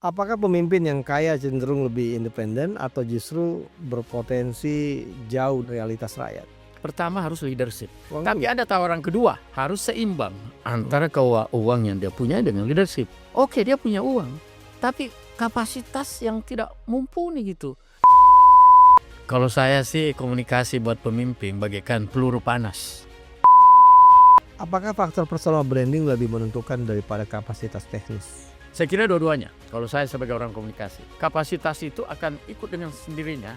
Apakah pemimpin yang kaya cenderung lebih independen atau justru berpotensi jauh dari realitas rakyat? Pertama harus leadership, Uang tapi dulu. ada tawaran kedua, harus seimbang antara uang yang dia punya dengan leadership. Oke, dia punya uang, tapi kapasitas yang tidak mumpuni gitu. Kalau saya sih komunikasi buat pemimpin bagaikan peluru panas. Apakah faktor personal branding lebih menentukan daripada kapasitas teknis? Saya kira dua-duanya, kalau saya sebagai orang komunikasi. Kapasitas itu akan ikut dengan sendirinya.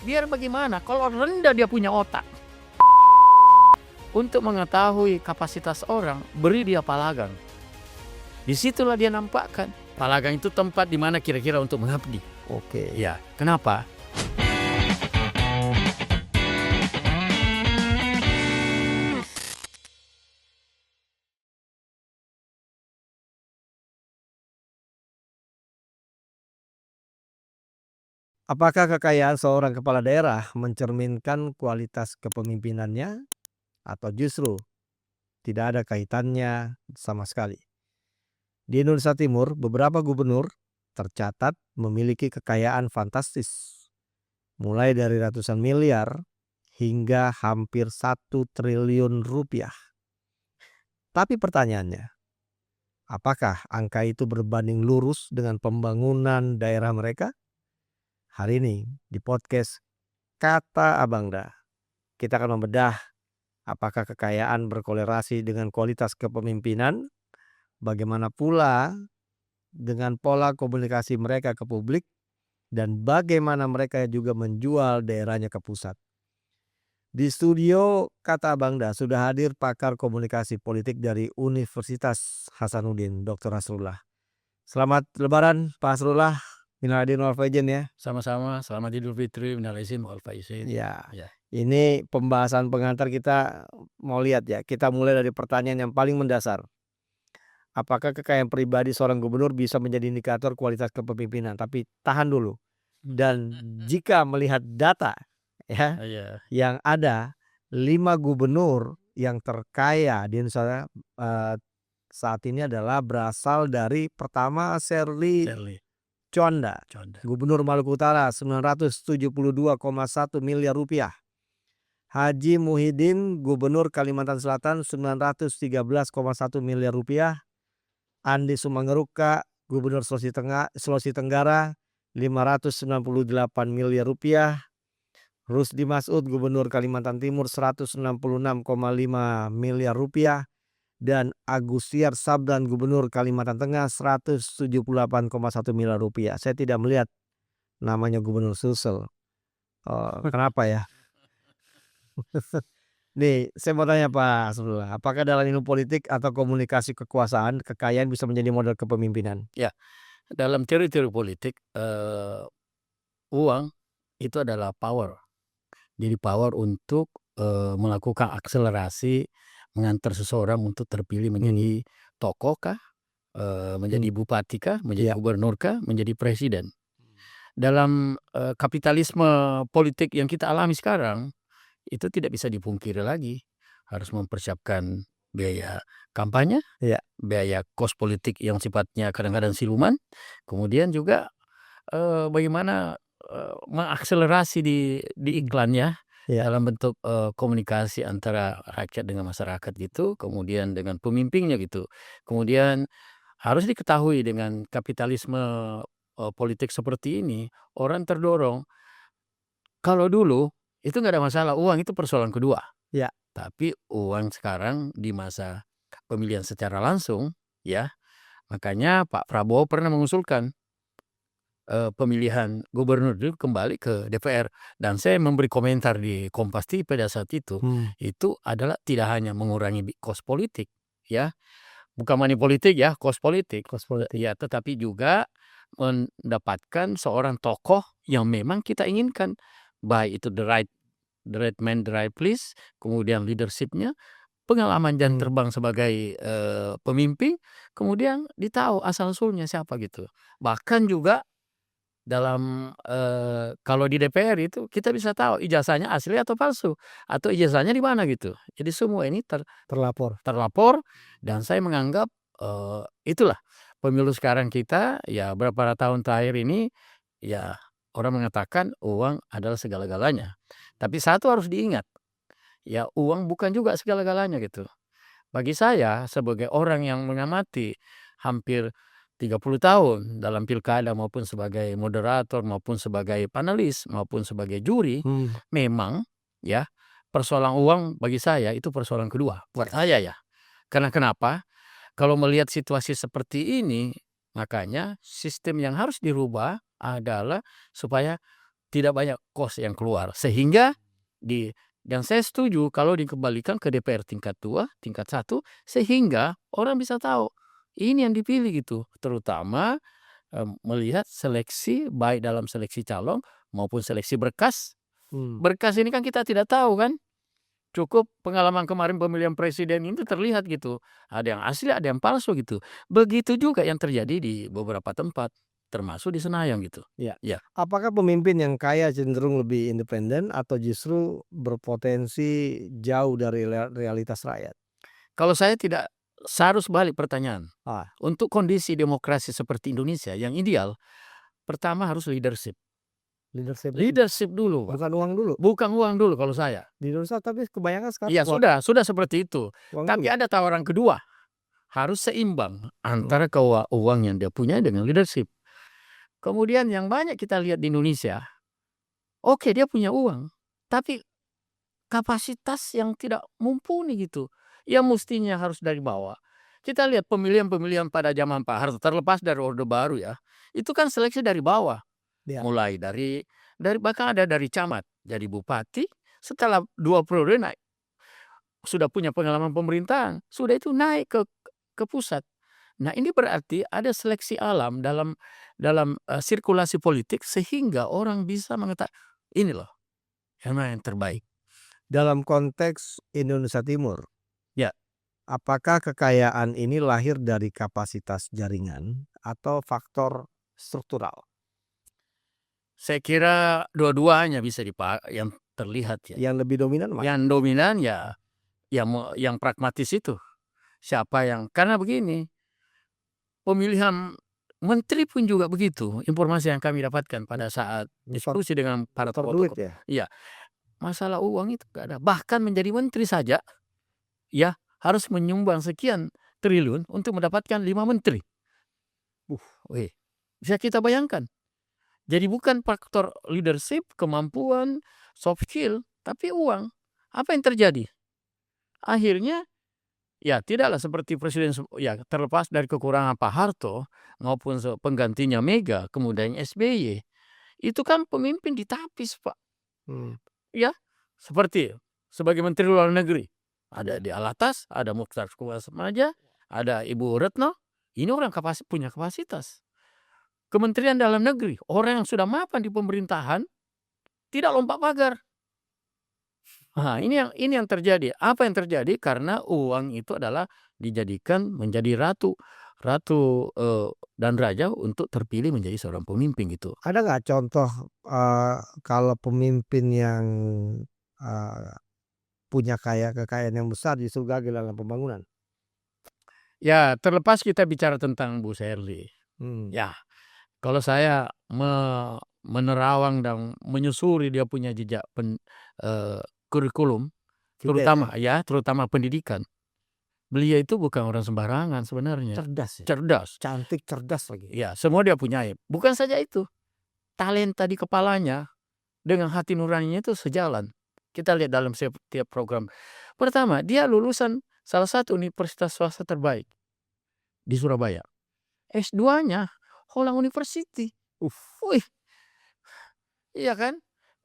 Biar bagaimana, kalau rendah dia punya otak. Untuk mengetahui kapasitas orang, beri dia palagang. Disitulah dia nampakkan. Palagang itu tempat di mana kira-kira untuk mengabdi. Oke. Ya, kenapa? Apakah kekayaan seorang kepala daerah mencerminkan kualitas kepemimpinannya atau justru tidak ada kaitannya sama sekali? Di Indonesia Timur, beberapa gubernur tercatat memiliki kekayaan fantastis, mulai dari ratusan miliar hingga hampir 1 triliun rupiah. Tapi pertanyaannya, apakah angka itu berbanding lurus dengan pembangunan daerah mereka? Hari ini di podcast Kata Abangda, kita akan membedah apakah kekayaan berkolerasi dengan kualitas kepemimpinan, bagaimana pula dengan pola komunikasi mereka ke publik, dan bagaimana mereka juga menjual daerahnya ke pusat. Di studio Kata Abangda sudah hadir pakar komunikasi politik dari Universitas Hasanuddin, Dr. Hasrullah. Selamat Lebaran, Pak Hasrullah. Minal aidin wal faizin ya. Sama-sama, selamat Idul Fitri, minal aidin wal faizin. Ya, Ya. ini pembahasan pengantar kita mau lihat ya. Kita mulai dari pertanyaan yang paling mendasar. Apakah kekayaan pribadi seorang gubernur bisa menjadi indikator kualitas kepemimpinan? Tapi tahan dulu. Dan jika melihat data ya Ya. yang ada, 5 gubernur yang terkaya di Indonesia saat ini adalah berasal dari pertama Sherly Shirley Conda, Conda. Gubernur Maluku Utara 972,1 miliar rupiah. Haji Muhyiddin, Gubernur Kalimantan Selatan 913,1 miliar rupiah. Andi Sumanggeruka, Gubernur Sulawesi Tenggara 598 miliar rupiah. Rusdi Masud, Gubernur Kalimantan Timur 166,5 miliar rupiah. Dan Agustiar Sabdan, Gubernur Kalimantan Tengah 178,1 miliar rupiah. Saya tidak melihat namanya Gubernur Sulsel. Kenapa ya? Nih, saya mau tanya Pak Hasrullah, apakah dalam ilmu politik atau komunikasi kekuasaan, kekayaan bisa menjadi modal kepemimpinan? Ya, dalam teori-teori politik, uang itu adalah power. Jadi power untuk melakukan akselerasi, mengantar seseorang untuk terpilih menjadi tokoh kah, menjadi bupati kah, menjadi Ya. gubernur kah, menjadi presiden. Dalam kapitalisme politik yang kita alami sekarang, itu tidak bisa dipungkiri lagi. Harus mempersiapkan biaya kampanye, Ya. biaya kos politik yang sifatnya kadang-kadang siluman, kemudian juga bagaimana mengakselerasi di iklannya Ya. dalam bentuk komunikasi antara rakyat dengan masyarakat gitu, kemudian dengan pemimpinnya gitu. Kemudian harus diketahui dengan kapitalisme politik seperti ini, orang terdorong. Kalau dulu itu nggak ada masalah, uang itu persoalan kedua. Ya. Tapi uang sekarang di masa pemilihan secara langsung, ya, makanya Pak Prabowo pernah mengusulkan pemilihan gubernur itu kembali ke DPR, dan saya memberi komentar di Kompas TV pada saat itu adalah tidak hanya mengurangi kos politik, ya, bukan money politik ya, kos politik, Kos politik. ya, tetapi juga mendapatkan seorang tokoh yang memang kita inginkan, baik itu the right man, the right place, kemudian leadership-nya, pengalaman jam terbang sebagai pemimpin, kemudian ditahu asal-usulnya siapa gitu. Bahkan juga dalam kalau di DPR itu kita bisa tahu ijazahnya asli atau palsu, atau ijazahnya di mana gitu. Jadi semua ini Terlapor. terlapor, dan saya menganggap itulah pemilu sekarang kita, ya beberapa tahun terakhir ini, ya orang mengatakan uang adalah segala-galanya. Tapi satu harus diingat, ya uang bukan juga segala-galanya gitu. Bagi saya sebagai orang yang mengamati hampir 30 tahun dalam pilkada maupun sebagai moderator maupun sebagai panelis maupun sebagai juri, memang ya persoalan uang bagi saya itu persoalan kedua buat saya ya. Karena kenapa? Kalau melihat situasi seperti ini, makanya sistem yang harus dirubah adalah supaya tidak banyak kos yang keluar. Sehingga dan saya setuju kalau dikembalikan ke DPR tingkat 2, tingkat 1, sehingga orang bisa tahu ini yang dipilih gitu. Terutama melihat seleksi baik dalam seleksi calon maupun seleksi berkas. Berkas ini kan kita tidak tahu kan. Cukup pengalaman kemarin pemilihan presiden itu terlihat gitu. Ada yang asli, ada yang palsu gitu. Begitu juga yang terjadi di beberapa tempat, termasuk di Senayan gitu. Ya. Ya. Apakah pemimpin yang kaya cenderung lebih independen atau justru berpotensi jauh dari realitas rakyat? Kalau saya tidak seharus balik pertanyaan. Ah. Untuk kondisi demokrasi seperti Indonesia yang ideal, pertama harus leadership. Leadership dulu, Pak. Bukan uang dulu. Bukan uang dulu kalau saya. Di Indonesia tapi kebanyakan sekarang Iya sudah seperti itu. uang Tapi dulu. ada tawaran kedua, harus seimbang antara uang yang dia punya dengan leadership. Kemudian yang banyak kita lihat di Indonesia, oke dia punya uang, tapi kapasitas yang tidak mumpuni gitu. Yang mestinya harus dari bawah. Kita lihat pemilihan-pemilihan pada zaman Pak Harto, terlepas dari Orde Baru ya, itu kan seleksi dari bawah. Ya. Mulai dari bahkan ada dari camat jadi bupati, setelah 2 periode naik, sudah punya pengalaman pemerintahan, sudah itu naik ke pusat. Nah ini berarti ada seleksi alam dalam sirkulasi politik sehingga orang bisa mengetahui ini loh yang terbaik. Dalam konteks Indonesia Timur, Ya. apakah kekayaan ini lahir dari kapasitas jaringan atau faktor struktural? Saya kira dua-duanya bisa yang terlihat ya. Yang lebih dominan mana? Yang dominan ya yang pragmatis itu. Siapa yang karena begini, pemilihan menteri pun juga begitu. Informasi yang kami dapatkan pada saat diskusi dengan para duit tokoh. ya? Iya. Masalah uang itu enggak ada. Bahkan menjadi menteri saja ya harus menyumbang sekian triliun untuk mendapatkan 5 menteri. Bisa kita bayangkan. Jadi bukan faktor leadership, kemampuan, soft skill, tapi uang. Apa yang terjadi? Akhirnya ya tidaklah seperti presiden ya terlepas dari kekurangan Pak Harto maupun penggantinya Mega, kemudian SBY. Itu kan pemimpin ditapis, Pak. Ya, seperti sebagai Menteri Luar Negeri. Ada di Alatas, ada Mukhtar Kuasmaja, ada Ibu Retno. Ini orang punya kapasitas. Kementerian Dalam Negeri, orang yang sudah mapan di pemerintahan, tidak lompat pagar. Nah, ini yang terjadi. Apa yang terjadi? Karena uang itu adalah dijadikan menjadi ratu dan raja untuk terpilih menjadi seorang pemimpin gitu. Ada nggak contoh kalau pemimpin yang punya kekayaan yang besar justru gagal dalam pembangunan? Ya, terlepas kita bicara tentang Bu Sherly. Ya, kalau saya menerawang dan menyusuri dia punya jejak kurikulum, terutama pendidikan. Beliau itu bukan orang sembarangan sebenarnya. Cerdas. Cantik, cerdas lagi. Ya, semua dia punya. Bukan saja itu. Talenta di kepalanya dengan hati nuraninya itu sejalan. Kita lihat dalam setiap program. Pertama, dia lulusan salah satu universitas swasta terbaik di Surabaya. S2-nya Holland University. Iya kan?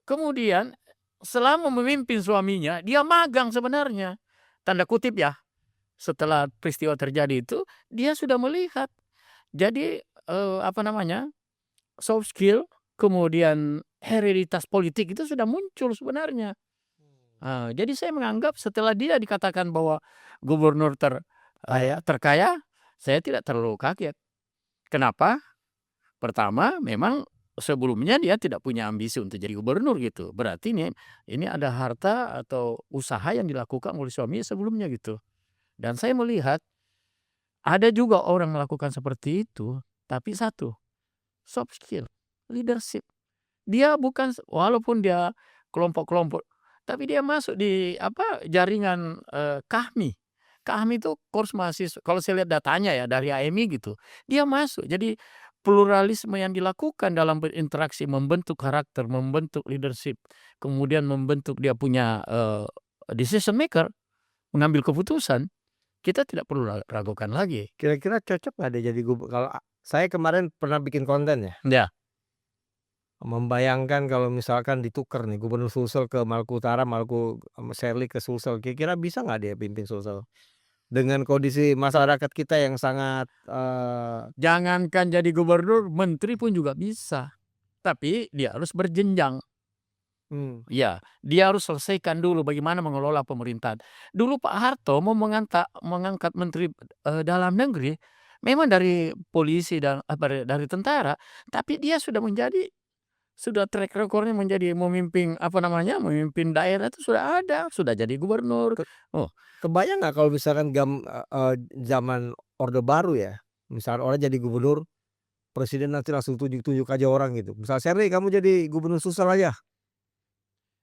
Kemudian selama memimpin suaminya, dia magang sebenarnya. Tanda kutip ya. Setelah peristiwa terjadi itu, dia sudah melihat. Jadi soft skill, kemudian hereditas politik itu sudah muncul sebenarnya. Jadi saya menganggap setelah dia dikatakan bahwa gubernur terkaya, saya tidak terlalu kaget. Kenapa? Pertama, memang sebelumnya dia tidak punya ambisi untuk jadi gubernur gitu. Berarti ini ada harta atau usaha yang dilakukan oleh suami sebelumnya gitu. Dan saya melihat Ada juga orang melakukan seperti itu, tapi satu, soft skill, leadership. Dia bukan walaupun dia kelompok-kelompok, tapi dia masuk di jaringan, KAHMI. KAHMI itu kurs mahasiswa kalau saya lihat datanya ya dari AMI gitu, dia masuk. Jadi pluralisme yang dilakukan dalam berinteraksi, membentuk karakter, membentuk leadership, kemudian membentuk dia punya, decision maker, mengambil keputusan, kita tidak perlu ragukan lagi. Kira-kira cocok nggak dia jadi kalau saya kemarin pernah bikin konten ya, Ya. membayangkan kalau misalkan ditukar nih Gubernur Sulsel ke Maluku Utara, Sherly ke Sulsel, kira-kira bisa nggak dia pimpin Sulsel? Dengan kondisi masyarakat kita yang sangat, Jangankan jadi gubernur, menteri pun juga bisa. Tapi dia harus berjenjang. Ya, dia harus selesaikan dulu bagaimana mengelola pemerintahan. Dulu Pak Harto mau mengangkat menteri, dalam negeri, memang dari polisi dan dari tentara, tapi dia sudah track record-nya menjadi memimpin memimpin daerah itu sudah ada, sudah jadi gubernur. Oh, kebayang nggak kalau misalkan zaman Orde Baru ya, misalkan orang jadi gubernur, presiden nanti langsung tunjuk-tunjuk aja orang gitu, misal Sherly kamu jadi gubernur Sulsel aja,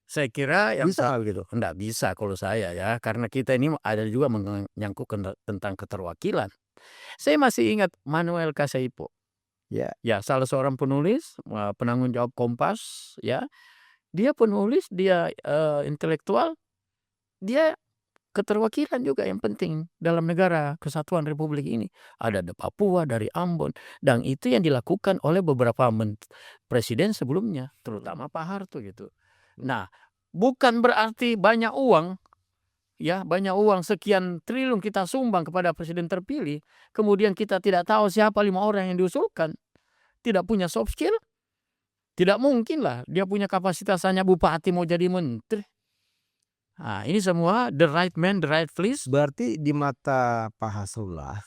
saya kira yang bisa nggak begitu? enggak bisa kalau saya ya, karena kita ini ada juga menyangkut tentang keterwakilan. Saya masih ingat Manuel Kasaipo. Ya. Ya, salah seorang penulis, penanggung jawab Kompas, ya. Dia penulis, dia, intelektual, dia keterwakilan juga yang penting dalam negara kesatuan republik ini. Ada di Papua, dari Ambon, dan itu yang dilakukan oleh beberapa presiden sebelumnya, terutama Pak Harto gitu. Nah, bukan berarti banyak uang, ya, banyak uang sekian triliun kita sumbang kepada presiden terpilih, kemudian kita tidak tahu siapa 5 orang yang diusulkan, tidak punya soft skill, tidak mungkin lah dia punya kapasitas hanya bupati mau jadi menteri. Nah, ini semua the right man, the right place. Berarti di mata Pak Hasrullah,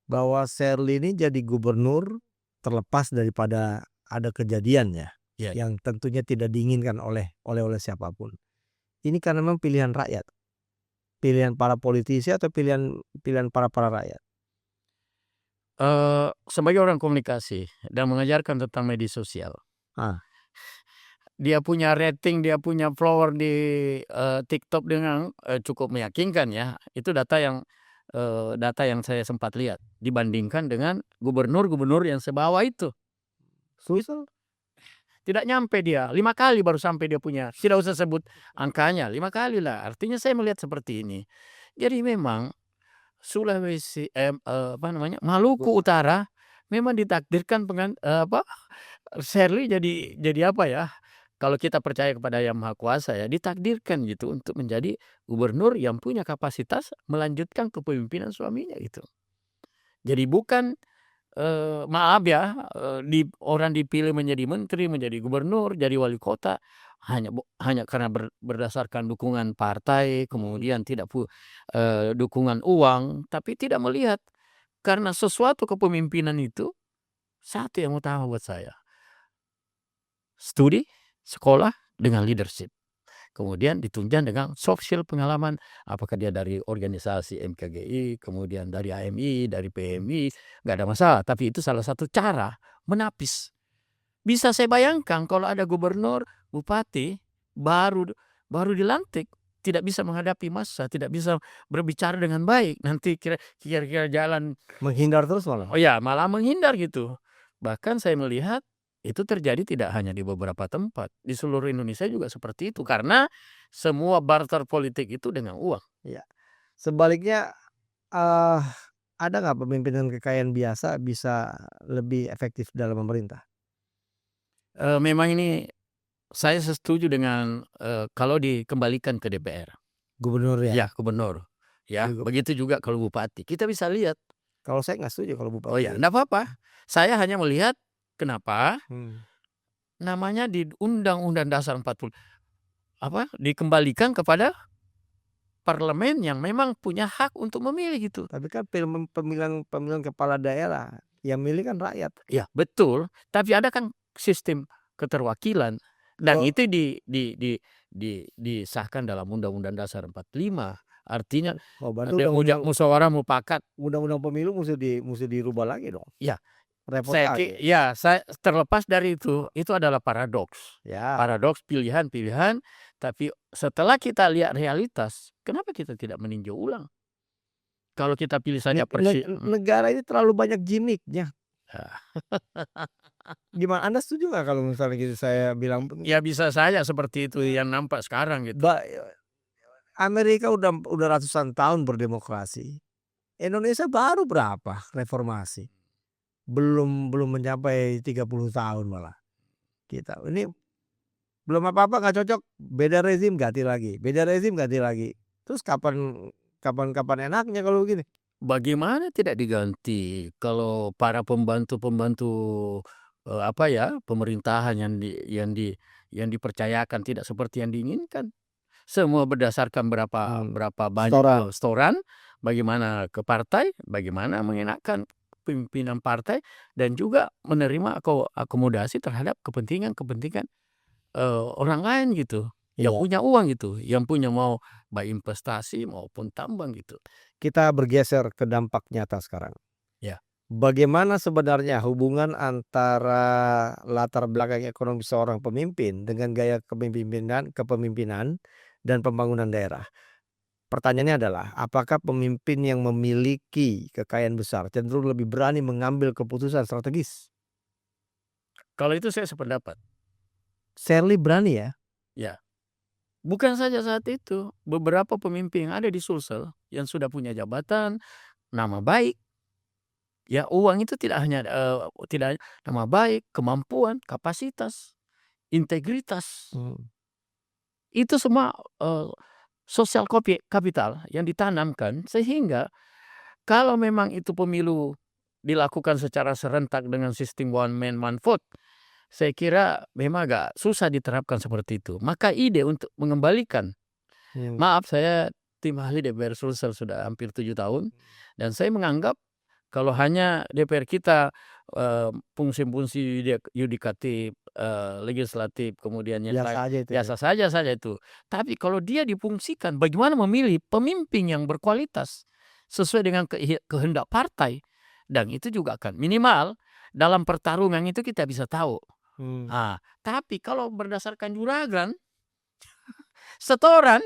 bahwa Sherly ini jadi gubernur terlepas daripada ada kejadiannya, Ya. yang tentunya tidak diinginkan oleh siapapun. Ini karena memang pilihan rakyat, pilihan para politisi atau pilihan para rakyat. Sebagai orang komunikasi dan mengajarkan tentang media sosial, dia punya rating, dia punya follower di, TikTok dengan, cukup meyakinkan ya. Itu data yang saya sempat lihat dibandingkan dengan gubernur-gubernur yang sebawah itu. Sulsel Tidak nyampe dia, 5 kali baru sampai dia punya, tidak usah sebut angkanya, 5 kali lah. Artinya saya melihat seperti ini. Jadi memang Sulawesi, Maluku Utara memang ditakdirkan Sherly jadi apa ya, kalau kita percaya kepada Yang Maha Kuasa ya, ditakdirkan gitu untuk menjadi gubernur yang punya kapasitas melanjutkan kepemimpinan suaminya gitu. Jadi bukan, maaf ya, orang dipilih menjadi menteri, menjadi gubernur, jadi wali kota hanya karena berdasarkan dukungan partai, kemudian tidak dukungan uang, tapi tidak melihat karena sesuatu kepemimpinan itu satu yang utama buat saya, studi, sekolah dengan leadership. Kemudian ditunjang dengan soft skill pengalaman, apakah dia dari organisasi MKGI, kemudian dari AMI, dari PMI, nggak ada masalah. Tapi itu salah satu cara menapis. Bisa saya bayangkan kalau ada gubernur, bupati baru dilantik, tidak bisa menghadapi massa, tidak bisa berbicara dengan baik, nanti kira-kira jalan menghindar terus malah. oh ya, malah menghindar gitu. Bahkan saya melihat itu terjadi tidak hanya di beberapa tempat, di seluruh Indonesia juga seperti itu, karena semua barter politik itu dengan uang. Ya. Sebaliknya, ada nggak pemimpin dengan kekayaan biasa bisa lebih efektif dalam memerintah? Memang ini saya setuju dengan, kalau dikembalikan ke DPR. Gubernur ya? Ya, gubernur. Ya, begitu juga kalau bupati. Kita bisa lihat. Kalau saya nggak setuju kalau bupati. Oh ya, enggak apa-apa. Saya hanya melihat kenapa namanya di Undang-Undang Dasar 40 dikembalikan kepada parlemen yang memang punya hak untuk memilih gitu. Tapi kan pemilihan kepala daerah, yang milih kan rakyat. Ya, betul. Tapi ada kan sistem keterwakilan dan Oh. itu disahkan dalam Undang-Undang Dasar 45. Artinya Oh, berarti ada undang-undang musyawarah mufakat. undang-undang pemilu musti dirubah lagi dong. Ya, Repot lagi. saya terlepas dari itu adalah paradoks. Ya, Paradoks pilihan-pilihan, tapi setelah kita lihat realitas, kenapa kita tidak meninjau ulang? Kalau kita pilih saja negara ini terlalu banyak gimiknya. ya. Gimana, Anda setuju nggak kalau misalnya gitu saya bilang Ya bisa saja seperti itu yang nampak sekarang gitu. Amerika udah ratusan tahun berdemokrasi. Indonesia baru berapa reformasi? Belum mencapai 30 tahun malah. Kita ini belum apa-apa nggak cocok, beda rezim ganti lagi, beda rezim ganti lagi. Terus kapan enaknya kalau begini? Bagaimana tidak diganti kalau para pembantu-pembantu, pemerintahan yang dipercayakan tidak seperti yang diinginkan. Semua berdasarkan berapa banyak setoran, bagaimana ke partai, bagaimana mengenakan pimpinan partai, dan juga menerima akomodasi terhadap kepentingan-kepentingan, orang lain gitu, yang Iya. punya uang gitu, yang punya mau baik investasi maupun tambang gitu. Kita bergeser ke dampak nyata sekarang. Ya. Bagaimana sebenarnya hubungan antara latar belakang ekonomi seorang pemimpin dengan gaya kepemimpinan dan pembangunan daerah? Pertanyaannya adalah, apakah pemimpin yang memiliki kekayaan besar cenderung lebih berani mengambil keputusan strategis? Kalau itu saya sependapat. Shirley berani ya? Ya. Bukan saja saat itu, beberapa pemimpin yang ada di Sulsel yang sudah punya jabatan, nama baik. Ya, uang itu tidak hanya nama baik, kemampuan, kapasitas, integritas. Itu semua sosial kapital yang ditanamkan sehingga kalau memang itu pemilu dilakukan secara serentak dengan sistem one man one vote, saya kira memang agak susah diterapkan seperti itu. Maka ide untuk mengembalikan, maaf saya tim ahli DPR Sulsel sudah hampir 7 tahun, dan saya menganggap kalau hanya DPR kita fungsi-fungsi yudikatif, legislatif, kemudian yang Biasa aja itu ya? biasa saja itu. Tapi kalau dia difungsikan, bagaimana memilih pemimpin yang berkualitas sesuai dengan kehendak partai, dan itu juga akan minimal dalam pertarungan itu kita bisa tahu. Tapi kalau berdasarkan juragan, setoran,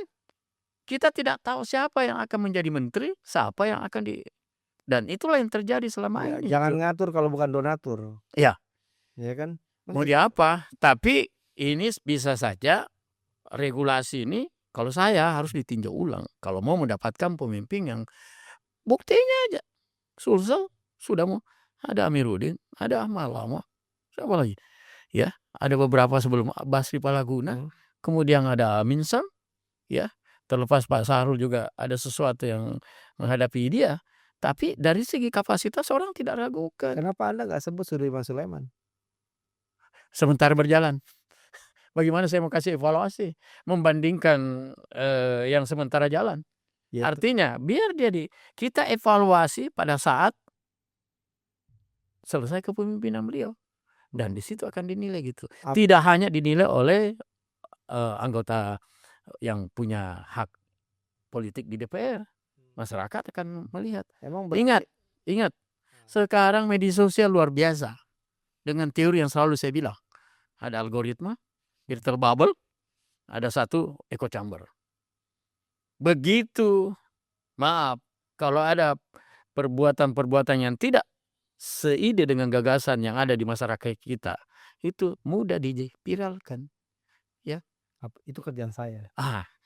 kita tidak tahu siapa yang akan menjadi menteri, siapa yang akan dan itulah yang terjadi selama Ya, ini. jangan ngatur kalau bukan donatur. Ya. Ya kan? Mau apa? Tapi ini bisa saja regulasi ini kalau saya harus ditinjau ulang. Kalau mau mendapatkan pemimpin yang buktinya aja. Sulsel sudah mau ada Amiruddin, ada Ahmad Lama, siapa lagi? Ya, ada beberapa sebelum Basri Palaguna, kemudian ada Amin Sam, ya. Terlepas Pak Sahrul juga ada sesuatu yang menghadapi dia. Tapi dari segi kapasitas orang tidak ragukan. Kenapa Anda nggak sebut Sudirman Sulaiman? Sementara berjalan. Bagaimana saya mau kasih evaluasi membandingkan yang sementara jalan? Ya, Artinya biar kita evaluasi pada saat selesai kepemimpinan beliau, dan di situ akan dinilai gitu. Tidak hanya dinilai oleh anggota yang punya hak politik di DPR. Masyarakat akan melihat. Ingat, sekarang media sosial luar biasa dengan teori yang selalu saya bilang. Ada algoritma, filter bubble, ada satu echo chamber. Begitu, maaf, kalau ada perbuatan-perbuatan yang tidak seide dengan gagasan yang ada di masyarakat kita, itu mudah diviralkan. Ya. Itu kerjaan saya.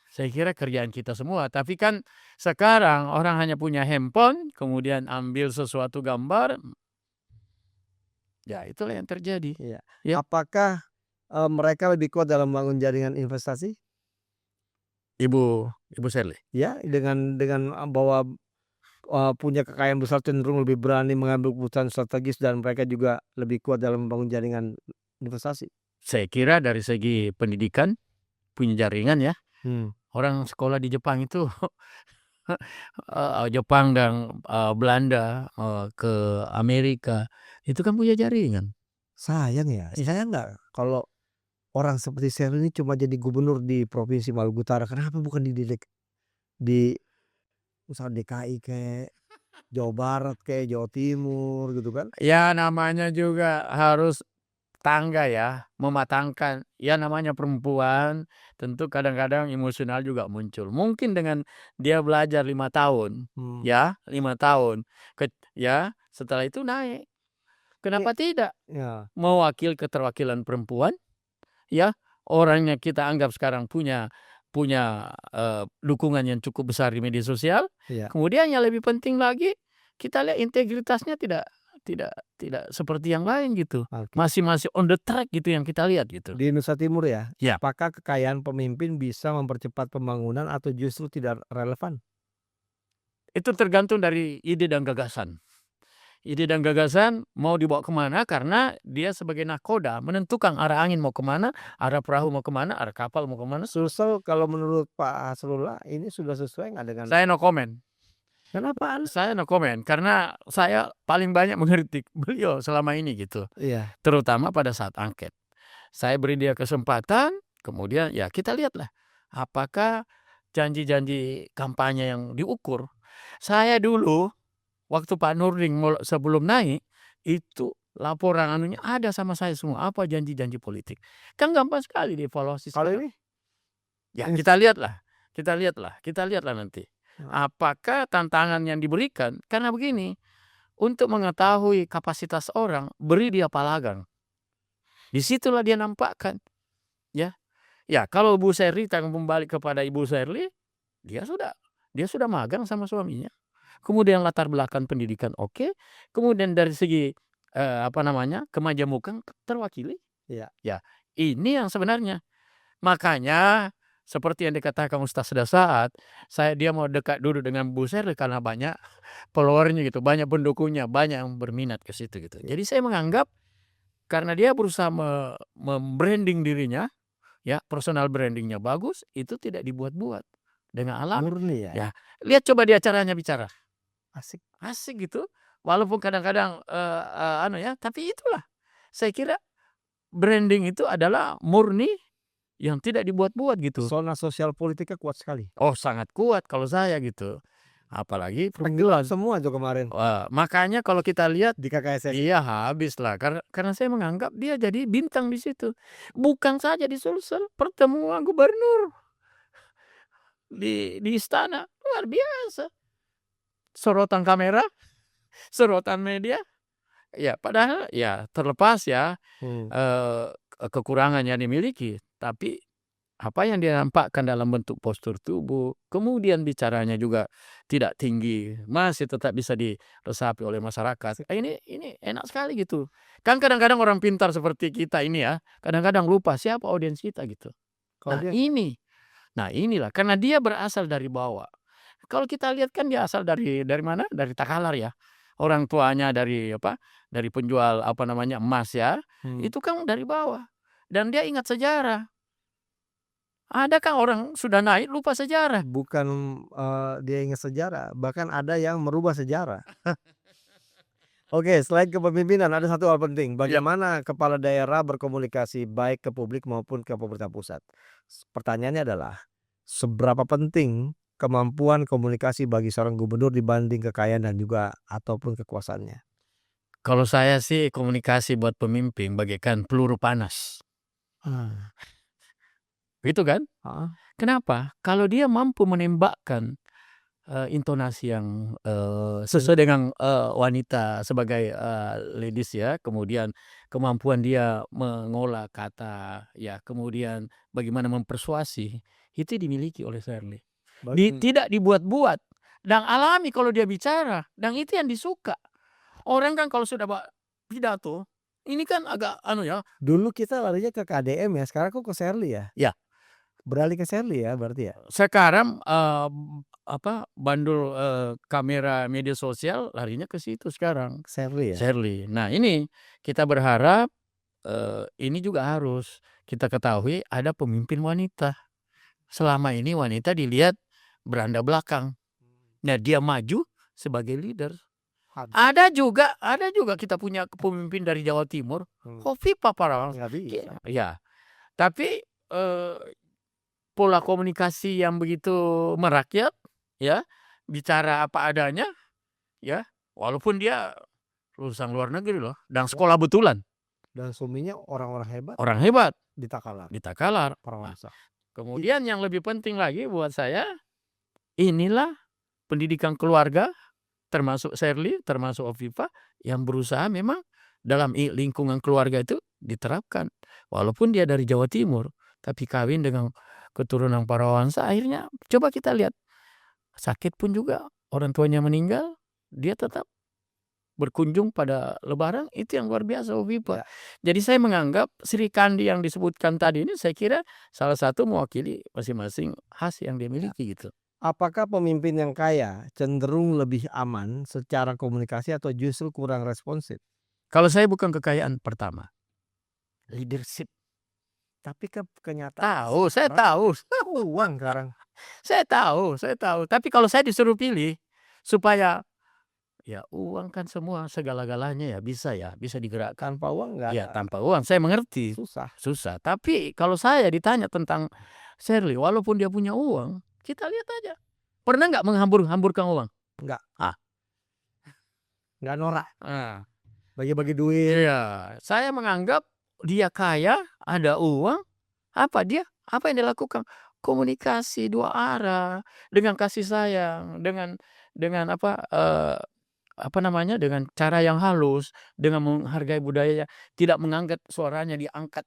Saya kira kerjaan kita semua. Tapi kan sekarang orang hanya punya handphone, kemudian ambil sesuatu gambar, ya itulah yang terjadi. Iya. Ya. Apakah mereka lebih kuat dalam membangun jaringan investasi? Ibu Shirley. Ya, dengan bahwa punya kekayaan besar cenderung lebih berani mengambil keputusan strategis dan mereka juga lebih kuat dalam membangun jaringan investasi. Saya kira dari segi pendidikan punya jaringan ya. Orang sekolah di Jepang itu Jepang dan Belanda ke Amerika itu kan punya jaringan. Sayang ya, saya nggak kalau orang seperti Shirley ini cuma jadi gubernur di provinsi Maluku Utara, kenapa bukan dididik di misal DKI kek, Jawa Barat kek, Jawa Timur gitu kan. Ya namanya juga harus tangga ya, mematangkan. Ya namanya perempuan, tentu kadang-kadang emosional juga muncul. Mungkin dengan dia belajar 5 tahun, Mmm. ya 5 tahun, ya setelah itu naik. Ini Kenapa tidak? ya, Mewakili keterwakilan perempuan, ya, orang yang kita anggap sekarang punya punya, dukungan yang cukup besar di media sosial, iya, kemudian yang lebih penting lagi, kita lihat integritasnya tidak seperti yang lain gitu. oke. Masih on the track gitu yang kita lihat gitu. Di Nusa Timur ya, Ya, apakah kekayaan pemimpin bisa mempercepat pembangunan atau justru tidak relevan? itu tergantung dari ide dan gagasan. Ide dan gagasan mau dibawa kemana karena dia sebagai nakoda menentukan arah angin mau kemana, arah perahu mau kemana, arah kapal mau kemana. Sulsel kalau menurut Pak Hasrullah ini sudah sesuai nggak dengan Saya no comment. kenapa Anda Saya no comment karena saya paling banyak mengkritik beliau selama ini gitu, iya, terutama pada saat angket. Saya beri dia kesempatan, kemudian ya kita lihatlah apakah janji-janji kampanye yang diukur. Saya dulu waktu Pak Nurdin sebelum naik, itu laporan anunya ada sama saya semua, apa janji-janji politik. Kan gampang sekali dievaluasi kalau sekarang. ini? Ya Ins kita lihatlah nanti. heeh, Apakah tantangan yang diberikan karena begini, untuk mengetahui kapasitas orang, beri dia palagang. Di situlah dia nampakkan, ya. Ya, kalau Bu Sherly kembali kepada Ibu Sherly, dia sudah magang sama suaminya. Kemudian latar belakang pendidikan oke, kemudian dari segi, kemajemukan terwakili. iya, Ya, ini yang sebenarnya. Makanya seperti yang dikatakan Ustaz pada saat, dia mau dekat dulu dengan Bu Sherly karena banyak follower-nya gitu, banyak pendukungnya, banyak yang berminat ke situ gitu. iya, Jadi saya menganggap karena dia berusaha mem-branding dirinya, ya, personal branding-nya bagus, itu tidak dibuat-buat, dengan alami. murni ya, Ya, lihat coba dia caranya bicara, asik. asik gitu, walaupun kadang-kadang, tapi itulah, saya kira branding itu adalah murni yang tidak dibuat-buat gitu. Zona sosial politiknya kuat sekali. Oh sangat kuat kalau saya gitu, apalagi Tenggelam perempuan. semua tuh kemarin Wah, makanya kalau kita lihat di KKSS. iya habislah karena saya menganggap dia jadi bintang di situ. Bukan saja di Sulsel, pertemuan gubernur di istana, luar biasa. Sorotan kamera, sorotan media, ya padahal ya terlepas ya, Mmm, kekurangan yang dimiliki, tapi apa yang dia nampakkan dalam bentuk postur tubuh, kemudian bicaranya juga tidak tinggi, masih tetap bisa diresapi oleh masyarakat. asik. Ini enak sekali gitu. Kan kadang-kadang orang pintar seperti kita ini ya, kadang-kadang lupa siapa audiens kita gitu. Kalau Nah dia ini, nah inilah karena dia berasal dari bawah. Kalau kita lihat kan dia asal dari mana? Dari Takalar ya. Orang tuanya dari dari penjual emas ya. mmm, Itu kan dari bawah. Dan dia ingat sejarah. Ada kan orang sudah naik lupa sejarah. bukan, dia ingat sejarah, bahkan ada yang merubah sejarah. Oke, selain kepemimpinan ada satu hal penting, Ya, bagaimana kepala daerah berkomunikasi baik ke publik maupun ke pemerintah pusat? Pertanyaannya adalah, seberapa penting kemampuan komunikasi bagi seorang gubernur dibanding kekayaan dan juga ataupun kekuasaannya? kalau saya sih komunikasi buat pemimpin bagaikan peluru panas. Ah, Gitu kan? heeh, Kenapa? Kalau dia mampu menembakkan intonasi yang, ben sesuai dengan, wanita sebagai, ladies ya, kemudian kemampuan dia mengolah kata, ya, kemudian bagaimana mempersuasi, itu dimiliki oleh Shirley. Tidak dibuat-buat dan alami kalau dia bicara, dan itu yang disuka. Orang kan kalau sudah pidato, ini kan agak ya, dulu kita larinya ke KDM ya, sekarang kok ke Serly ya? ya Beralih ke Serly ya berarti ya? sekarang, bandul, kamera media sosial larinya ke situ sekarang. Serly ya? Shirley. Nah ini, kita berharap, ini juga harus kita ketahui ada pemimpin wanita. Selama ini wanita dilihat beranda belakang. Nah dia maju sebagai leader. Had Ada juga kita punya pemimpin dari Jawa Timur, mmm, Khofifah Parawansa. nggak bisa. Ya, tapi, pola komunikasi yang begitu merakyat, ya, bicara apa adanya, ya, walaupun dia lulusan luar negeri loh, dan Ya. sekolah betulan, Dan suaminya orang-orang hebat orang hebat di Takalar, di Takalar. Nah, Parawansa. kemudian yang lebih penting lagi buat saya, inilah pendidikan keluarga, termasuk Shirley, termasuk Oviva, yang berusaha memang dalam lingkungan keluarga itu diterapkan. Walaupun dia dari Jawa Timur, tapi kawin dengan keturunan Parawansa, akhirnya coba kita lihat, sakit pun juga, orang tuanya meninggal, dia tetap berkunjung pada lebaran, itu yang luar biasa Oviva. Ya. Jadi saya menganggap Sri Kandi yang disebutkan tadi ini, saya kira salah satu mewakili masing-masing khas yang dia miliki gitu. Apakah pemimpin yang kaya cenderung lebih aman secara komunikasi atau justru kurang responsif? Kalau saya bukan kekayaan pertama, leadership. Tapi kenyataan Tahu, saya tahu. uang sekarang. Saya tahu. Tapi kalau saya disuruh pilih supaya ya uang kan semua segala-galanya ya bisa digerakkan. Tanpa uang nggak Ya ada. tanpa uang saya mengerti. Susah. Tapi kalau saya ditanya tentang Shirley, walaupun dia punya uang, kita lihat aja. Pernah nggak menghambur-hamburkan uang? Nggak. Ah. Nggak norak. Ah. Bagi-bagi duit. Iya, saya menganggap dia kaya, ada uang, apa yang dia lakukan? Komunikasi dua arah, dengan kasih sayang, dengan dengan cara yang halus, dengan menghargai budayanya, tidak mengangkat suaranya diangkat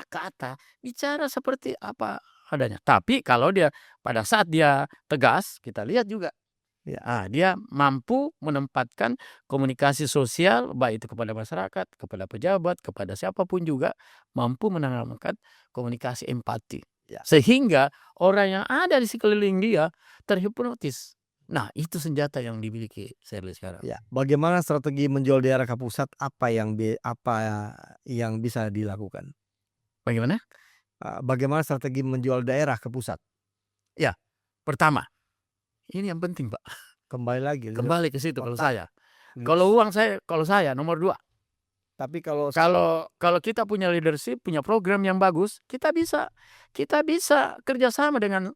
ke atas, bicara seperti apa adanya. Tapi kalau dia pada saat dia tegas, kita lihat juga. Ya, dia mampu menempatkan komunikasi sosial, baik itu kepada masyarakat, kepada pejabat, kepada siapapun juga, mampu menanamkan komunikasi empati. Ya. Sehingga orang yang ada di sekeliling dia terhipnotis. Nah, itu senjata yang dimiliki Shirley sekarang. Ya. Bagaimana strategi menjual daerah ke pusat? Apa yang bisa dilakukan? Bagaimana? Bagaimana strategi menjual daerah ke pusat? Ya, pertama, ini yang penting, Pak. Kembali ke situ kalau otak. saya. Kalau saya nomor 2. Tapi kalau kita punya leadership, punya program yang bagus, kita bisa kerjasama dengan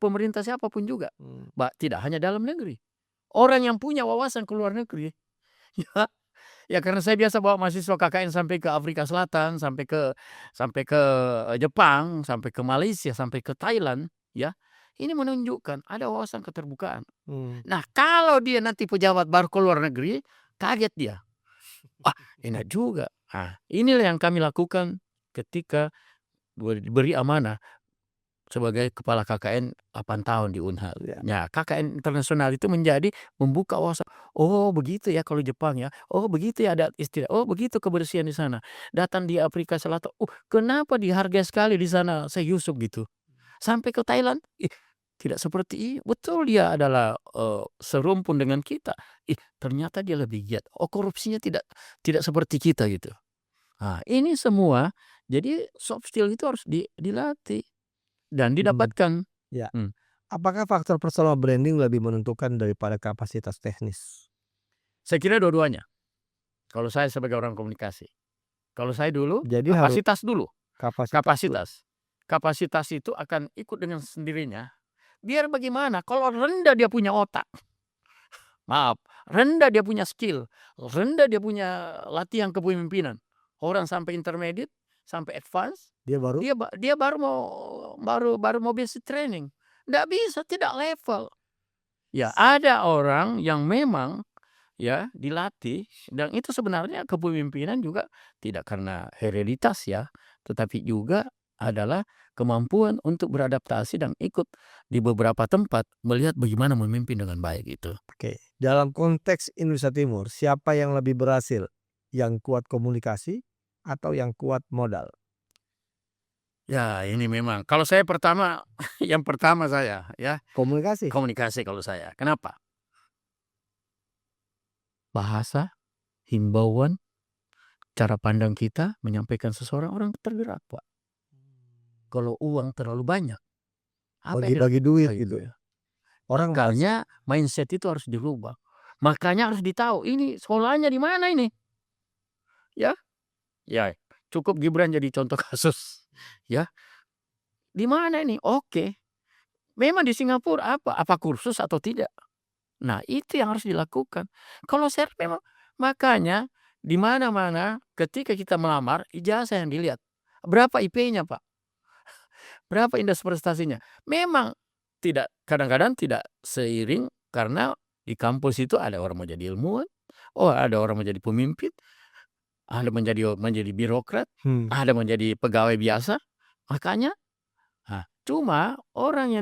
pemerintah siapapun juga. Tidak hanya dalam negeri. Orang yang punya wawasan ke luar negeri, ya karena saya biasa bawa mahasiswa KKN sampai ke Afrika Selatan, sampai ke Jepang, sampai ke Malaysia, sampai ke Thailand, ya. Ini menunjukkan ada wawasan keterbukaan. Nah, kalau dia nanti pejabat baru ke luar negeri, kaget dia. Wah, enak juga. Nah, inilah yang kami lakukan ketika diberi amanah sebagai kepala KKN 8 tahun di Unhal. Ya. Nah, KKN internasional itu menjadi membuka wawasan. Oh, begitu ya kalau Jepang ya. Oh, begitu ya ada istilah. Oh, begitu kebersihan di sana. Datang di Afrika Selatan. Kenapa dihargai sekali di sana? Saya Yusuf gitu. Sampai ke Thailand, tidak seperti betul dia adalah serumpun dengan kita. Ternyata dia lebih giat. Oh, korupsinya tidak seperti kita gitu. Nah, ini semua jadi soft skill itu harus dilatih dan didapatkan. Ya. Apakah faktor personal branding lebih menentukan daripada kapasitas teknis? Saya kira dua-duanya. Kalau saya sebagai orang komunikasi. Kalau saya dulu, Jadi kapasitas dulu. kapasitas. Kapasitas itu akan ikut dengan sendirinya. Biar bagaimana? Kalau rendah dia punya otak. Maaf, rendah dia punya skill. Rendah dia punya latihan kepemimpinan. Orang sampai intermediate, sampai advance, Dia baru baru mau basic training. Nggak bisa, tidak level. Ya, ada orang yang memang ya dilatih, dan itu sebenarnya kepemimpinan juga tidak karena hereditas ya, tetapi juga adalah kemampuan untuk beradaptasi dan ikut di beberapa tempat melihat bagaimana memimpin dengan baik itu. Oke, dalam konteks Indonesia Timur, siapa yang lebih berhasil? Yang kuat komunikasi atau yang kuat modal? Ya, ini memang kalau saya yang pertama saya ya komunikasi kalau saya. Kenapa? Bahasa, himbauan, cara pandang kita menyampaikan seseorang, orang tergerak, Pak. Kalau uang terlalu banyak, Bagi-bagi duit gitu ya. Orang makanya mindset itu harus dirubah. Makanya harus ditahu ini sekolahnya di mana ini. Ya. Cukup Gibran jadi contoh kasus. Ya. Di mana ini? Oke. Memang di Singapura apa kursus atau tidak? Nah, itu yang harus dilakukan. Kalau saya memang makanya di mana-mana ketika kita melamar, ijazah yang dilihat. Berapa IP-nya, Pak? Berapa indeks prestasinya? Memang kadang-kadang tidak seiring karena di kampus itu ada orang mau jadi ilmuwan, ada orang mau jadi pemimpin, ada menjadi birokrat, ada menjadi pegawai biasa. Makanya cuma orang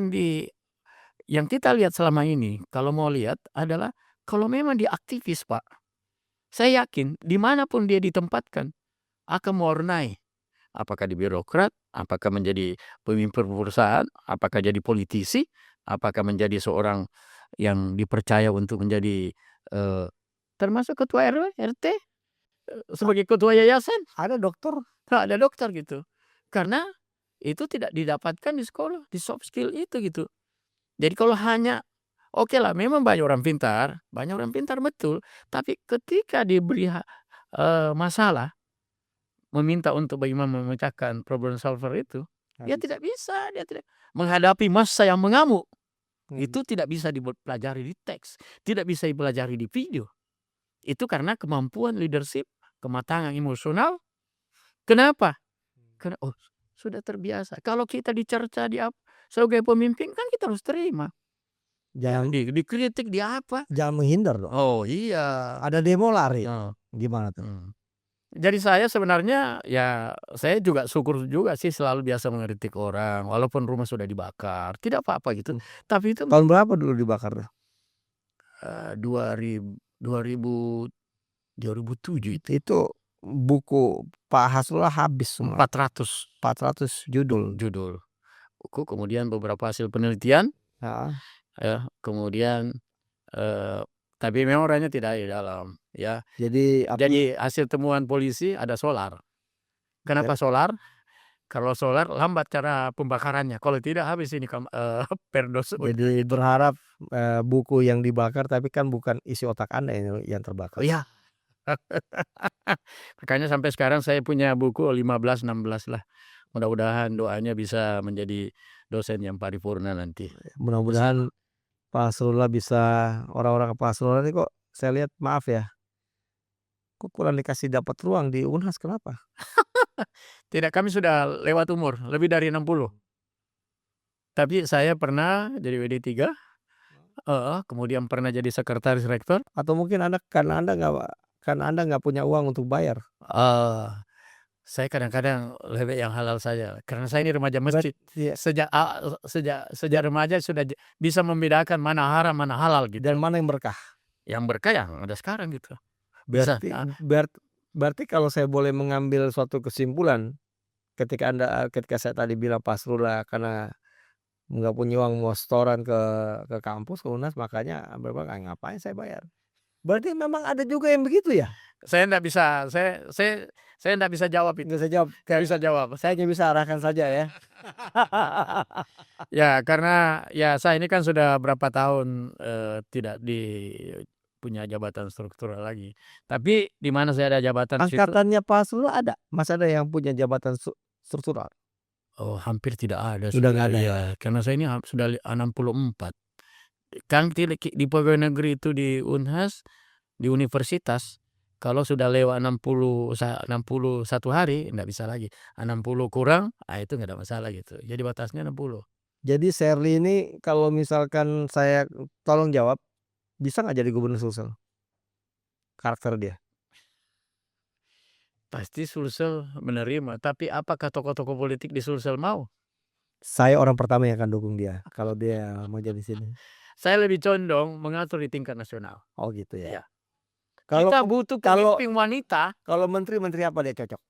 yang kita lihat selama ini, kalau mau lihat adalah kalau memang dia aktivis, Pak. Saya yakin dimanapun dia ditempatkan akan mewarnai. Apakah di birokrat, apakah menjadi pemimpin perusahaan, apakah jadi politisi, apakah menjadi seorang yang dipercaya untuk menjadi termasuk ketua RW, RT, sebagai ketua yayasan. Ada dokter. Ada dokter gitu. Karena itu tidak didapatkan di sekolah, di soft skill itu gitu. Jadi kalau hanya oke lah, memang banyak orang pintar betul, tapi ketika diberi masalah, meminta untuk bagaimana memecahkan problem solver itu, dia tidak bisa, dia tidak menghadapi massa yang mengamuk. Itu tidak bisa dipelajari di teks, tidak bisa dipelajari di video. Itu karena kemampuan leadership, kematangan emosional. Kenapa? Karena sudah terbiasa. Kalau kita dicerca sebagai pemimpin kan kita harus terima. Jangan Dikritik, di apa? jangan menghindar dong. Oh iya. Ada demo lari. Gimana tuh? Jadi saya sebenarnya ya saya juga syukur juga sih selalu biasa mengkritik orang walaupun rumah sudah dibakar, tidak apa-apa gitu. Tapi itu Tahun berapa dulu dibakar? 2007 itu. Itu buku Pak Hasrullah habis semua. 400 judul. buku, kemudian beberapa hasil penelitian, Ya. kemudian tapi memang orangnya tidak di dalam, ya. Jadi hasil temuan polisi ada solar. Kenapa solar? Kalau solar lambat cara pembakarannya. Kalau tidak habis ini perdos. Jadi berharap buku yang dibakar tapi kan bukan isi otak Anda yang terbakar. Iya. Makanya sampai sekarang saya punya buku 15, 16 lah. Mudah-mudahan doanya bisa menjadi dosen yang paripurna nanti. Mudah-mudahan Pak Hasrullah bisa, orang-orang Pak Hasrullah ini kok saya lihat, maaf ya, kok kurang dikasih dapat ruang di Unhas, kenapa? Tidak, kami sudah lewat umur, lebih dari 60. Tapi saya pernah jadi WD3, kemudian pernah jadi sekretaris rektor. Atau mungkin karena Anda nggak punya uang untuk bayar. Saya kadang-kadang lebih yang halal saja, karena saya ini remaja masjid. Sejak remaja sudah bisa membedakan mana haram, mana halal gitu. Dan mana yang berkah? Yang berkah yang ada sekarang gitu. Berarti kalau saya boleh mengambil suatu kesimpulan, ketika saya tadi bilang Pak Hasrullah karena nggak punya uang mau setoran ke kampus, ke Unas, makanya ngapain saya bayar. Berarti memang ada juga yang begitu ya? Saya enggak bisa, saya enggak bisa jawab itu. Nggak bisa jawab. Saya hanya bisa arahkan saja ya. Ya karena ya saya ini kan sudah berapa tahun tidak punya jabatan struktural lagi. Tapi di mana saya ada jabatan situ. Angkatannya Pak Hasrullah ada? Masih ada yang punya jabatan struktural? Oh, hampir tidak ada. Sudah nggak ada ya? Karena saya ini sudah 64. Kan di pegawai negeri itu di Unhas, di universitas, kalau sudah lewat 61 hari enggak bisa lagi. 60 kurang, itu enggak ada masalah gitu. Jadi batasnya 60. Jadi Sherly ini kalau misalkan saya tolong jawab, bisa nggak jadi gubernur Sulsel? Karakter dia. Pasti Sulsel menerima, tapi apakah tokoh-tokoh politik di Sulsel mau? Saya orang pertama yang akan dukung dia kalau dia mau jadi sini. Saya lebih condong mengatur di tingkat nasional. Oh gitu ya. Ya. Kita butuh pemimpin wanita. Kalau menteri apa dia cocok?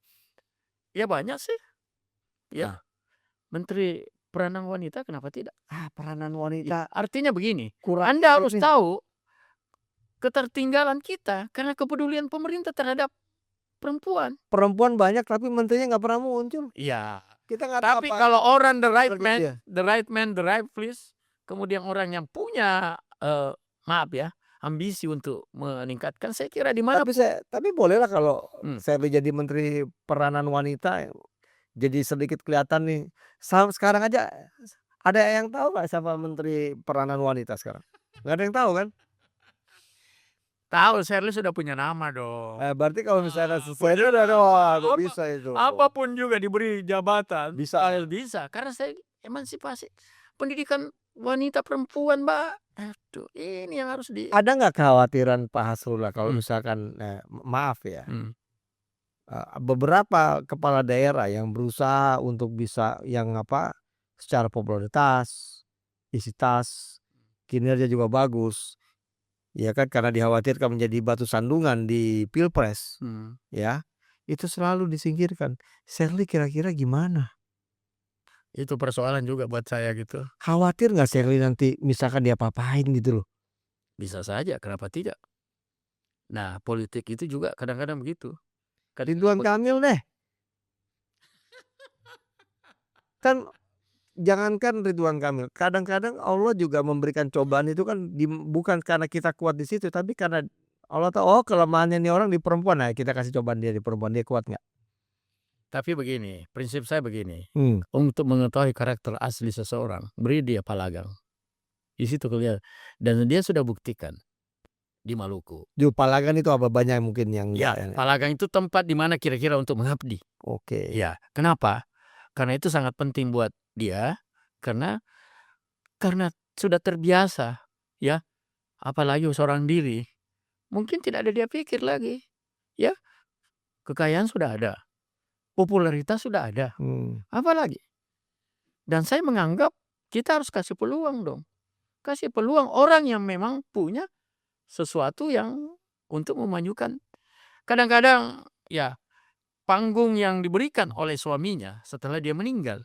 Ya banyak sih. Ya. Menteri peranan wanita kenapa tidak? Peranan wanita. Artinya begini, Anda harus tahu ketertinggalan kita karena kepedulian pemerintah terhadap perempuan. Perempuan banyak tapi menterinya nggak pernah muncul. Iya. Kita nggak tahu. Tapi kalau orang the right man, the right place, kemudian orang yang punya ambisi untuk meningkatkan, saya kira di mana. Tapi bolehlah kalau saya jadi menteri peranan wanita, jadi sedikit kelihatan nih. Sekarang aja ada yang tahu nggak siapa menteri peranan wanita sekarang? Nggak ada yang tahu kan? Tahu Shirley sudah punya nama dong. Berarti kalau misalnya Ah, sesuai itu punya udah wah apa bisa itu. apapun juga diberi jabatan, Bisa. bisa. Karena saya emansipasi pendidikan wanita perempuan, Mbak. Aduh, ini yang harus di Ada nggak kekhawatiran Pak Hasrullah kalau Hmm. misalkan, maaf ya, hmm, beberapa kepala daerah yang berusaha untuk bisa yang secara popularitas, isi tas, kinerja juga bagus, ya kan karena dikhawatirkan menjadi batu sandungan di pilpres, hmm. ya, itu selalu disingkirkan. Shirley kira-kira gimana? Itu persoalan juga buat saya gitu. Khawatir nggak Shirley nanti misalkan diapa-apain gitu loh? Bisa saja, kenapa tidak? Nah, politik itu juga kadang-kadang begitu. Ridwan Kamil deh. Kan jangankan Ridwan Kamil, kadang-kadang Allah juga memberikan cobaan itu kan bukan karena kita kuat di situ, tapi karena Allah tahu, oh kelemahannya nih orang di perempuan, nah kita kasih cobaan dia di perempuan, dia kuat nggak? Tapi begini, prinsip saya begini, Hmm. untuk mengetahui karakter asli seseorang, beri dia palagang. Di situ kelihatan. Dan dia sudah buktikan di Maluku. Di Palagan itu apa banyak mungkin yang Ya, enggak. palagang itu tempat di mana kira-kira untuk mengabdi. Oke. Ya, kenapa? Karena itu sangat penting buat dia, karena sudah terbiasa, ya, apalagi seorang diri, mungkin tidak ada dia pikir lagi, ya, kekayaan sudah ada, popularitas sudah ada, Hmm. apalagi. Dan saya menganggap kita harus kasih peluang dong, kasih peluang orang yang memang punya sesuatu yang untuk memajukan. Kadang-kadang, ya, panggung yang diberikan oleh suaminya setelah dia meninggal,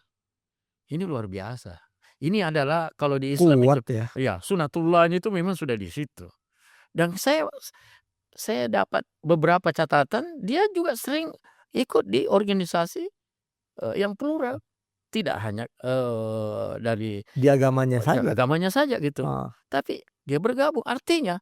ini luar biasa. Ini adalah kalau di Islam itu, Kuat ya. ya, sunatullahnya itu memang sudah di situ. Dan saya dapat beberapa catatan, dia juga sering ikut di organisasi yang plural, tidak hanya dari Di agamanya saja. agamanya saja gitu, Ah. tapi dia bergabung. Artinya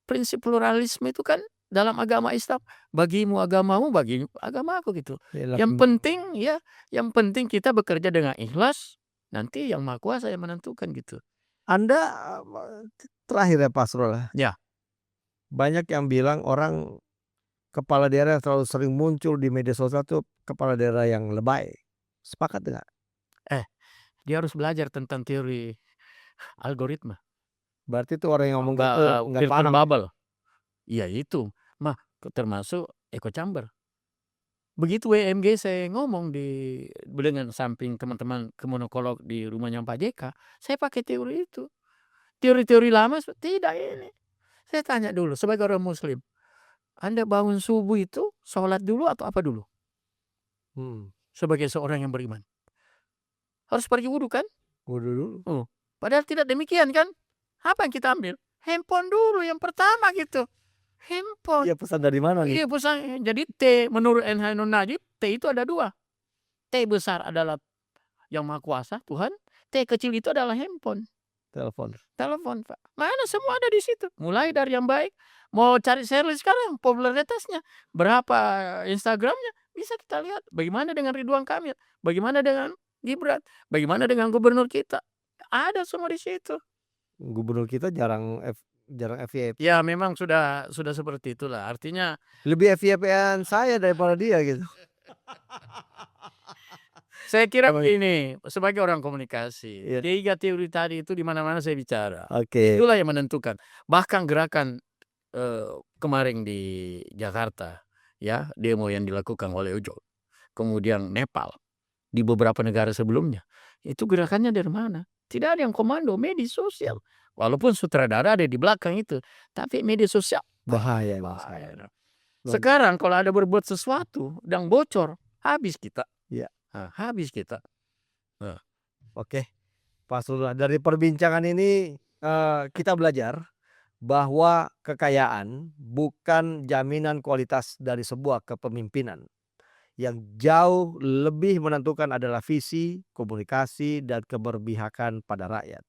prinsip pluralisme itu kan dalam agama Islam, bagimu agamamu, bagi agamaku gitu. Yang penting ya, yang penting kita bekerja dengan ikhlas, nanti Yang Maha Kuasa yang menentukan gitu. Anda terakhir ya Pak Hasrullah. Ya. Banyak yang bilang orang kepala daerah yang terlalu sering muncul di media sosial tuh kepala daerah yang lebay. Sepakat nggak? Dia harus belajar tentang teori algoritma. Berarti itu orang yang ngomong nggak Filter paham. bubble. Iya itu, termasuk echo chamber. Begitu WMG saya ngomong dengan samping teman-teman komunolog di rumahnya Pak JK, saya pakai teori itu. Teori-teori lama tidak ini. Saya tanya dulu sebagai orang muslim, Anda bangun subuh itu sholat dulu atau apa dulu? Sebagai seorang yang beriman. Harus pergi wudhu kan? Wudhu dulu. Padahal tidak demikian kan? Apa yang kita ambil? Handphone dulu yang pertama gitu. Handphone. Iya pesan dari mana nih? Iya pesan. Jadi T menurut N. Hainun Najib, T itu ada dua. T besar adalah Yang Maha Kuasa, Tuhan. T kecil itu adalah handphone. Telepon, Pak. Mana semua ada di situ. Mulai dari yang baik. Mau cari Shirley sekarang, popularitasnya. Berapa Instagramnya. Bisa kita lihat. Bagaimana dengan Ridwan Kamil. Bagaimana dengan Gibran. Bagaimana dengan gubernur kita. Ada semua di situ. Gubernur kita jarang FYP. Ya memang sudah seperti itulah. Artinya lebih FYP-an saya daripada dia gitu. Saya kira begini, sebagai orang komunikasi, Iya. 3 teori tadi itu di mana-mana saya bicara. Oke. Itulah yang menentukan. Bahkan gerakan kemarin di Jakarta, ya, demo yang dilakukan oleh Ojol, kemudian Nepal, di beberapa negara sebelumnya, itu gerakannya dari mana? Tidak ada yang komando, media sosial. Walaupun sutradara ada di belakang itu, tapi media sosial Bahaya. Sekarang kalau ada berbuat sesuatu dan bocor, habis kita. Iya. Habis kita. Oke, Pak Hasrullah, dari perbincangan ini kita belajar bahwa kekayaan bukan jaminan kualitas dari sebuah kepemimpinan. Yang jauh lebih menentukan adalah visi, komunikasi, dan keberpihakan pada rakyat.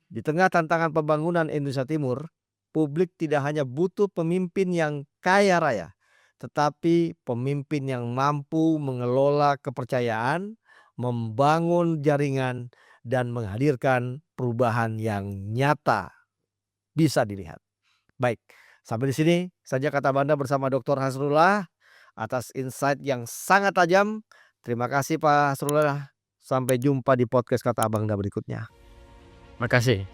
Di tengah tantangan pembangunan Indonesia Timur, publik tidak hanya butuh pemimpin yang kaya raya, tetapi pemimpin yang mampu mengelola kepercayaan, membangun jaringan, dan menghadirkan perubahan yang nyata bisa dilihat. Baik, Sampai di sini saja kata Banda bersama Dr. Hasrullah atas insight yang sangat tajam. Terima kasih Pak Hasrullah. Sampai jumpa di podcast Kata Abangda berikutnya. Makasih.